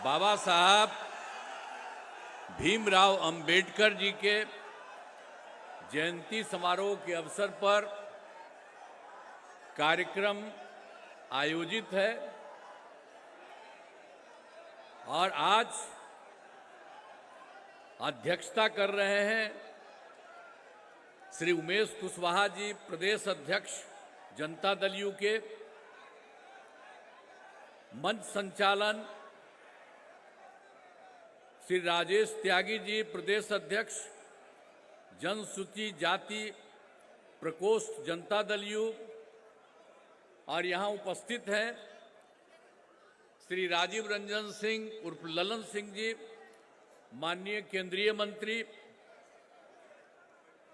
बाबा साहब भीमराव अंबेडकर जी के जयंती समारोह के अवसर पर कार्यक्रम आयोजित है और आज अध्यक्षता कर रहे हैं श्री उमेश कुशवाहा जी, प्रदेश अध्यक्ष जनता दल यू के। मंच संचालन श्री राजेश त्यागी जी, प्रदेश अध्यक्ष जनसूची जाति प्रकोष्ठ जनता दल यू। और यहाँ उपस्थित हैं श्री राजीव रंजन सिंह उर्फ ललन सिंह जी, माननीय केंद्रीय मंत्री,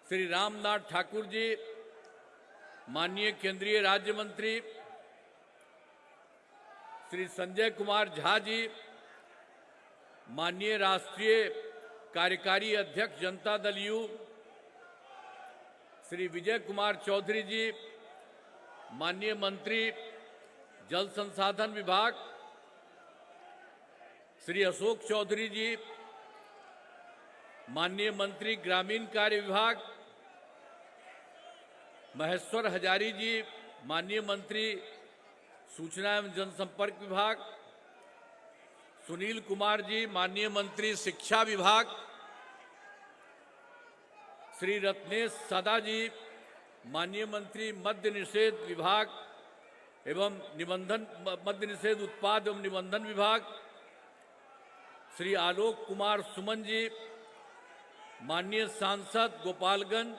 श्री रामनाथ ठाकुर जी, माननीय केंद्रीय राज्य मंत्री, श्री संजय कुमार झा जी, माननीय राष्ट्रीय कार्यकारी अध्यक्ष जनता दल यू, श्री विजय कुमार चौधरी जी, माननीय मंत्री जल संसाधन विभाग, श्री अशोक चौधरी जी, माननीय मंत्री ग्रामीण कार्य विभाग, महेश्वर हजारी जी, माननीय मंत्री सूचना एवं जनसंपर्क विभाग, सुनील कुमार जी, माननीय मंत्री शिक्षा विभाग, श्री रत्नेश सदा जी, माननीय मंत्री मद्य निषेध विभाग एवं निबंधन मद्य निषेध उत्पाद एवं निबंधन विभाग, श्री आलोक कुमार सुमन जी, माननीय सांसद गोपालगंज,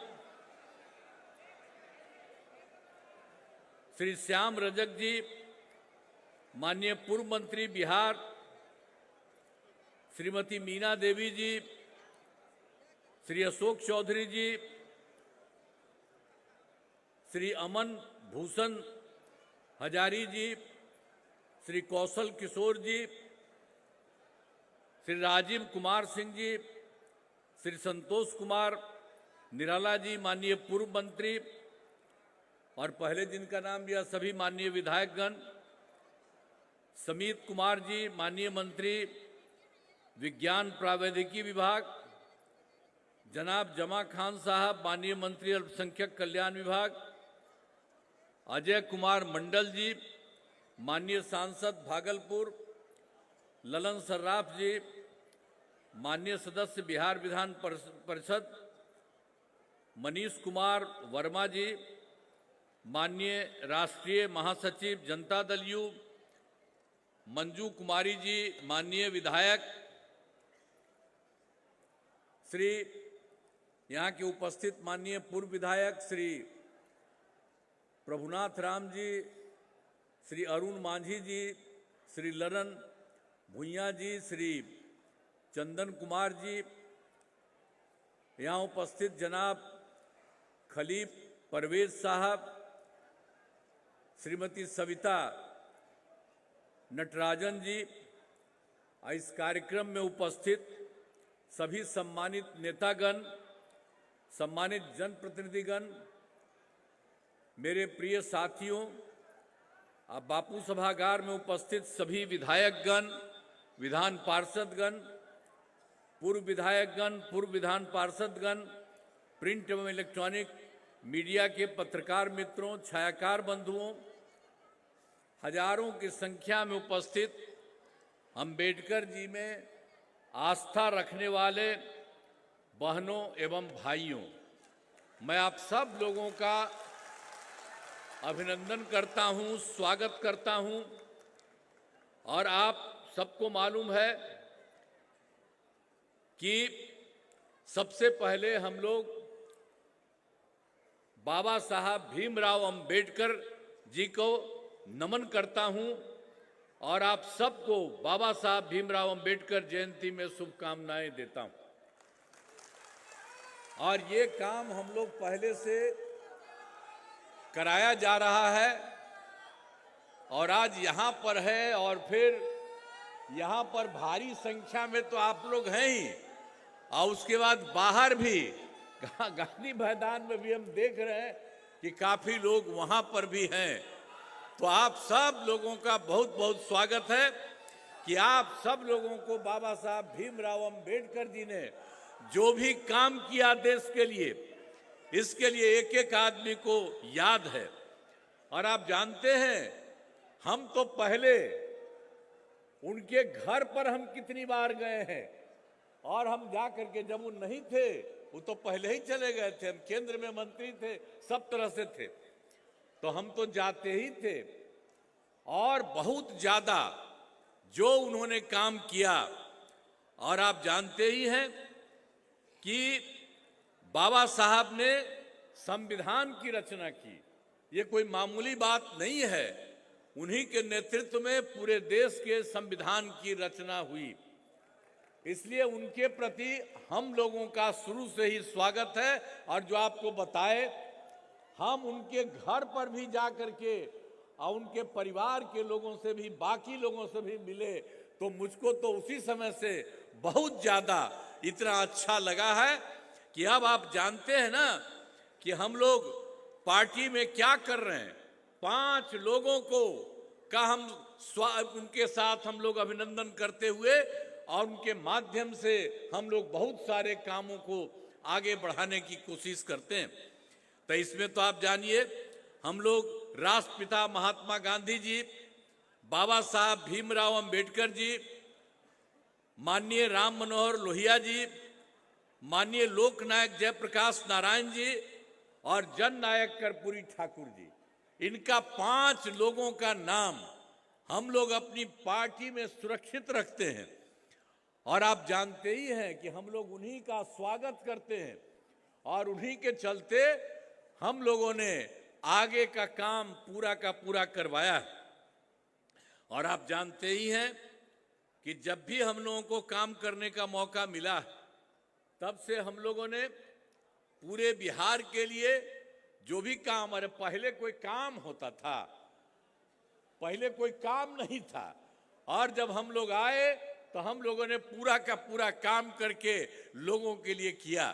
श्री श्याम रजक जी, माननीय पूर्व मंत्री बिहार, श्रीमती मीना देवी जी, श्री अशोक चौधरी जी, श्री अमन भूषण हजारी जी, श्री कौशल किशोर जी, श्री राजीव कुमार सिंह जी, श्री संतोष कुमार निराला जी, माननीय पूर्व मंत्री, और पहले जिनका नाम लिया सभी माननीय विधायकगण, समीत कुमार जी, माननीय मंत्री विज्ञान प्रावैधिकी विभाग, जनाब जमा खान साहब, माननीय मंत्री अल्पसंख्यक कल्याण विभाग, अजय कुमार मंडल जी, माननीय सांसद भागलपुर, ललन सर्राफ जी, माननीय सदस्य बिहार विधान परिषद, मनीष कुमार वर्मा जी, माननीय राष्ट्रीय महासचिव जनता दल यू, मंजू कुमारी जी, माननीय विधायक, श्री यहाँ के उपस्थित माननीय पूर्व विधायक श्री प्रभुनाथ राम जी, श्री अरुण मांझी जी, श्री ललन भुइया जी, श्री चंदन कुमार जी, यहाँ उपस्थित जनाब खलीफ परवेज साहब, श्रीमती सविता नटराजन जी, इस कार्यक्रम में उपस्थित सभी सम्मानित नेतागण, सम्मानित जनप्रतिनिधिगण, मेरे प्रिय साथियों, बापू सभागार में उपस्थित सभी विधायकगण, विधान पार्षदगण, पूर्व विधायकगण, पूर्व विधान पार्षदगण, प्रिंट एवं इलेक्ट्रॉनिक मीडिया के पत्रकार मित्रों, छायाकार बंधुओं, हजारों की संख्या में उपस्थित अंबेडकर जी में आस्था रखने वाले बहनों एवं भाइयों, मैं आप सब लोगों का अभिनंदन करता हूं, स्वागत करता हूं। और आप सबको मालूम है कि सबसे पहले हम लोग बाबा साहब भीमराव अंबेडकर जी को नमन करता हूं और आप सबको बाबा साहब भीमराव अंबेडकर जयंती में शुभकामनाएं देता हूं। और ये काम हम लोग पहले से कराया जा रहा है और आज यहाँ पर है, और फिर यहाँ पर भारी संख्या में तो आप लोग हैं ही, और उसके बाद बाहर भी गांधी मैदान में भी हम देख रहे हैं कि काफी लोग वहां पर भी हैं। तो आप सब लोगों का बहुत बहुत स्वागत है। कि आप सब लोगों को बाबा साहब भीमराव अंबेडकर जी ने जो भी काम किया देश के लिए, इसके लिए एक एक आदमी को याद है। और आप जानते हैं, हम तो पहले उनके घर पर हम कितनी बार गए हैं, और हम जा करके, जब वो नहीं थे, वो तो पहले ही चले गए थे, हम केंद्र में मंत्री थे, सब तरह से थे, तो हम तो जाते ही थे। और बहुत ज्यादा जो उन्होंने काम किया, और आप जानते ही हैं कि बाबा साहब ने संविधान की रचना की, ये कोई मामूली बात नहीं है। उन्हीं के नेतृत्व में पूरे देश के संविधान की रचना हुई, इसलिए उनके प्रति हम लोगों का शुरू से ही स्वागत है। और जो आपको बताए, हम उनके घर पर भी जा करके और उनके परिवार के लोगों से भी, बाकी लोगों से भी मिले, तो मुझको तो उसी समय से बहुत ज्यादा इतना अच्छा लगा है कि अब आप जानते हैं ना कि हम लोग पार्टी में क्या कर रहे हैं। 5 लोगों को का हम उनके साथ हम लोग अभिनंदन करते हुए, और उनके माध्यम से हम लोग बहुत सारे कामों को आगे बढ़ाने की कोशिश करते हैं। तो इसमें तो आप जानिए, हम लोग राष्ट्रपिता महात्मा गांधी जी, बाबा साहब भीमराव अंबेडकर जी, माननीय राम मनोहर लोहिया जी, माननीय लोकनायक जयप्रकाश नारायण जी और जननायक कर्पूरी ठाकुर जी, इनका 5 लोगों का नाम हम लोग अपनी पार्टी में सुरक्षित रखते हैं। और आप जानते ही हैं कि हम लोग उन्हीं का स्वागत करते हैं, और उन्हीं के चलते हम लोगों ने आगे का काम पूरा का पूरा करवाया है। और आप जानते ही हैं कि जब भी हम लोगों को काम करने का मौका मिला, तब से हम लोगों ने पूरे बिहार के लिए जो भी काम, अरे पहले कोई काम होता था, पहले कोई काम नहीं था, और जब हम लोग आए तो हम लोगों ने पूरा का पूरा काम करके लोगों के लिए किया।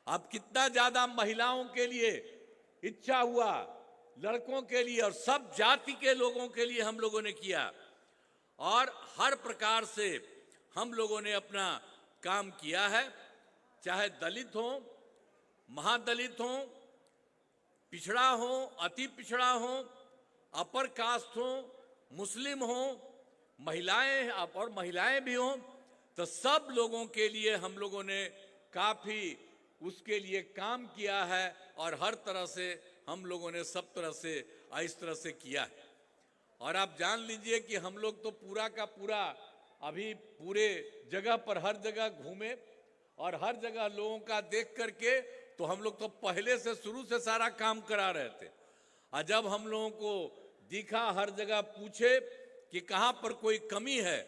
अब कितना ज्यादा महिलाओं के लिए इच्छा हुआ, लड़कों के लिए और सब जाति के लोगों के लिए हम लोगों ने किया, और हर प्रकार से हम लोगों ने अपना काम किया है। चाहे दलित हो, महादलित हो, पिछड़ा हो, अति पिछड़ा हो, अपर कास्ट हो, मुस्लिम हो, महिलाएं और महिलाएं भी हों, तो सब लोगों के लिए हम लोगों ने काफी उसके लिए काम किया है, और हर तरह से हम लोगों ने सब तरह से इस तरह से किया है। और आप जान लीजिए कि हम लोग तो पूरा का पूरा अभी पूरे जगह पर हर जगह घूमे, और हर जगह लोगों का देख करके, तो हम लोग तो पहले से शुरू से सारा काम करा रहे थे। और जब हम लोगों को दिखा, हर जगह पूछे कि कहाँ पर कोई कमी है,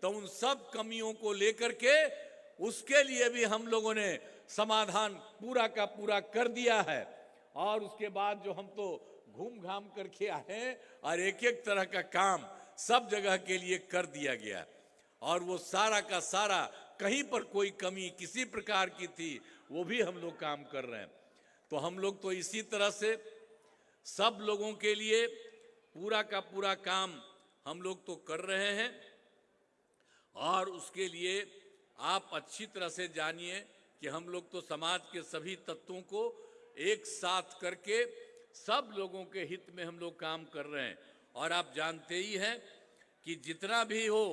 तो उन सब कमियों को लेकर के उसके लिए भी हम लोगों ने समाधान पूरा का पूरा कर दिया है। और उसके बाद जो हम तो घूम घाम करके आए हैं, और एक एक तरह का काम सब जगह के लिए कर दिया गया, और वो सारा का सारा कहीं पर कोई कमी किसी प्रकार की थी, वो भी हम लोग काम कर रहे हैं। तो हम लोग तो इसी तरह से सब लोगों के लिए पूरा का पूरा काम हम लोग तो कर रहे हैं। और उसके लिए आप अच्छी तरह से जानिए कि हम लोग तो समाज के सभी तत्वों को एक साथ करके सब लोगों के हित में हम लोग काम कर रहे हैं। और आप जानते ही हैं कि जितना भी हो,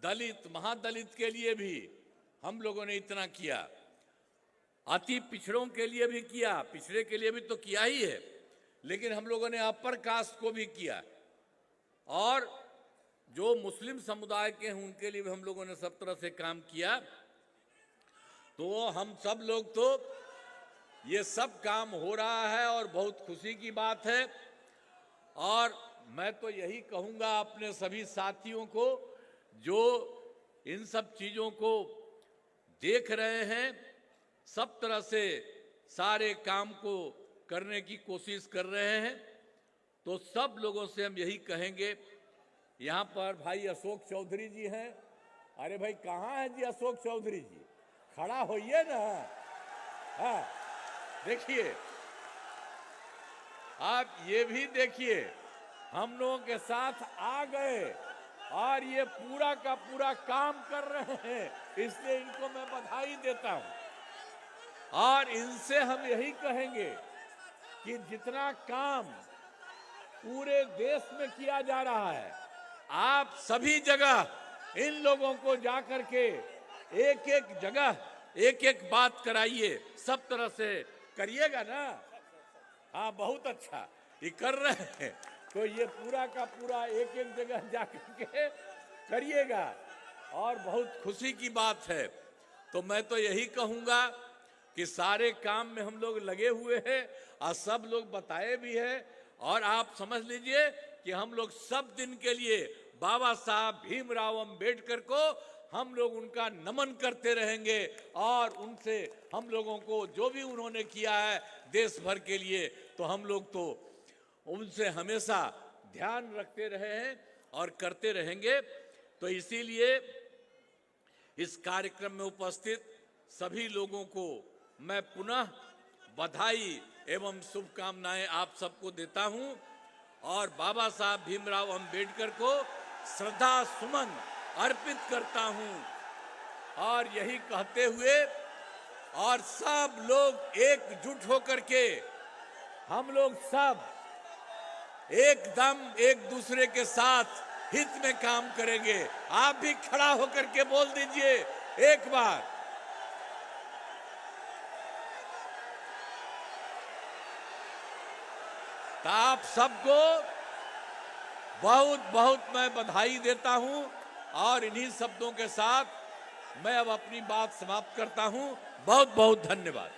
दलित महादलित के लिए भी हम लोगों ने इतना किया, अति पिछड़ों के लिए भी किया, पिछड़े के लिए भी तो किया ही है, लेकिन हम लोगों ने अपर कास्ट को भी किया, और जो मुस्लिम समुदाय के हैं उनके लिए भी हम लोगों ने सब तरह से काम किया। तो हम सब लोग तो ये सब काम हो रहा है, और बहुत खुशी की बात है। और मैं तो यही कहूँगा अपने सभी साथियों को जो इन सब चीज़ों को देख रहे हैं, सब तरह से सारे काम को करने की कोशिश कर रहे हैं, तो सब लोगों से हम यही कहेंगे। यहाँ पर भाई अशोक चौधरी जी हैं। अरे भाई कहाँ है जी अशोक चौधरी जी? खड़ा होइए ना। हाँ देखिए, आप ये भी देखिए, हम लोगों के साथ आ गए, और ये पूरा का पूरा काम कर रहे हैं, इसलिए इनको मैं बधाई देता हूं। और इनसे हम यही कहेंगे कि जितना काम पूरे देश में किया जा रहा है, आप सभी जगह इन लोगों को जाकर के एक एक जगह एक एक बात कराइए, सब तरह से करिएगा ना। हाँ, बहुत अच्छा ये कर रहे हैं, तो ये पूरा का पूरा एक एक जगह जाकर के करिएगा और बहुत खुशी की बात है। तो मैं तो यही कहूंगा कि सारे काम में हम लोग लगे हुए हैं और सब लोग बताए भी हैं, और आप समझ लीजिए कि हम लोग सब दिन के लिए बाबा साहब भीमराव अंबेडकर को हम लोग उनका नमन करते रहेंगे, और उनसे हम लोगों को जो भी उन्होंने किया है देश भर के लिए, तो हम लोग तो उनसे हमेशा ध्यान रखते रहे हैं और करते रहेंगे। तो इसीलिए इस कार्यक्रम में उपस्थित सभी लोगों को मैं पुनः बधाई एवं शुभकामनाएं आप सबको देता हूं, और बाबा साहब भीमराव अंबेडकर को श्रद्धा सुमन अर्पित करता हूं। और यही कहते हुए, और सब लोग एकजुट होकर के हम लोग सब एकदम एक दूसरे के साथ हित में काम करेंगे। आप भी खड़ा होकर के बोल दीजिए एक बार। तो आप सबको बहुत बहुत मैं बधाई देता हूं, और इन्हीं शब्दों के साथ मैं अब अपनी बात समाप्त करता हूं। बहुत बहुत धन्यवाद।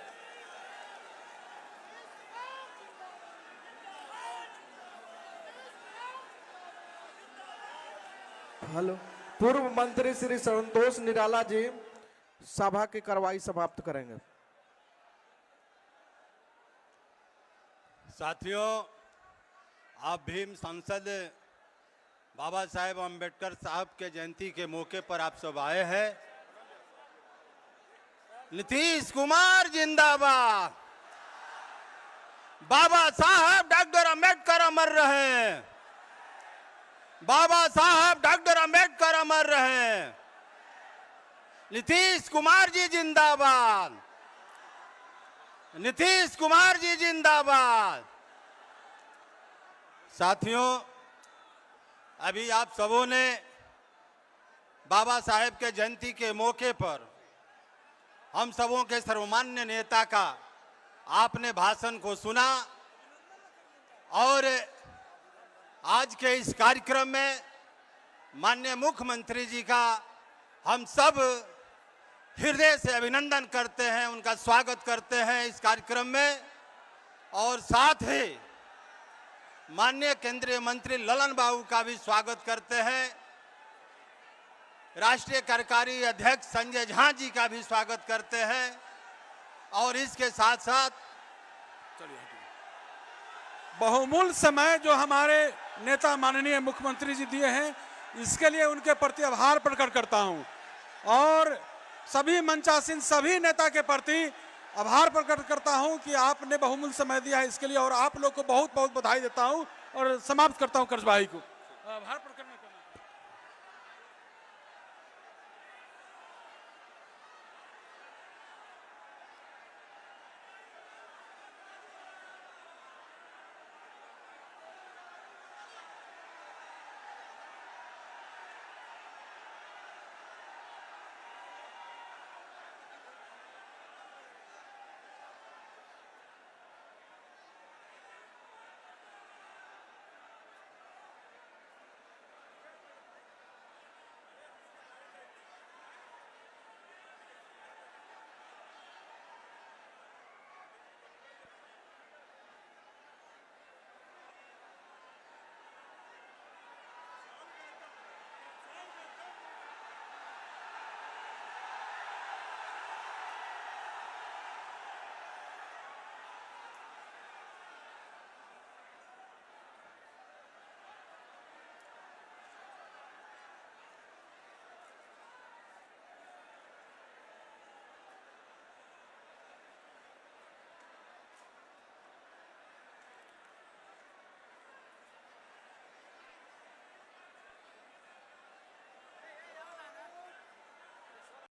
हेलो, पूर्व मंत्री श्री संतोष निराला जी सभा की कार्रवाई समाप्त करेंगे। साथियों, आप भीम सांसद बाबा साहेब अंबेडकर साहब के जयंती के मौके पर आप सब आए हैं। नीतीश कुमार जिंदाबाद, बाबा साहब डॉक्टर अंबेडकर अमर रहे, बाबा साहब डॉक्टर अंबेडकर अमर रहे, नीतीश कुमार जी जिंदाबाद, नीतीश कुमार जी जिंदाबाद। साथियों, अभी आप सबों ने बाबा साहेब के जयंती के मौके पर हम सबों के सर्वमान्य नेता का आपने भाषण को सुना, और आज के इस कार्यक्रम में माननीय मुख्यमंत्री जी का हम सब हृदय से अभिनंदन करते हैं, उनका स्वागत करते हैं इस कार्यक्रम में। और साथ ही माननीय केंद्रीय मंत्री ललन बाबू का भी स्वागत करते हैं, राष्ट्रीय कार्यकारी अध्यक्ष संजय झा जी का भी स्वागत करते हैं, और इसके साथ साथ बहुमूल्य समय जो हमारे नेता माननीय मुख्यमंत्री जी दिए हैं, इसके लिए उनके प्रति आभार प्रकट करता हूं, और सभी मंचासीन सभी नेता के प्रति आभार प्रकट करता हूं कि आपने बहुमूल्य समय दिया है इसके लिए, और आप लोग को बहुत बहुत बधाई देता हूं और समाप्त करता हूं कार्यवाही को। आभार प्रकट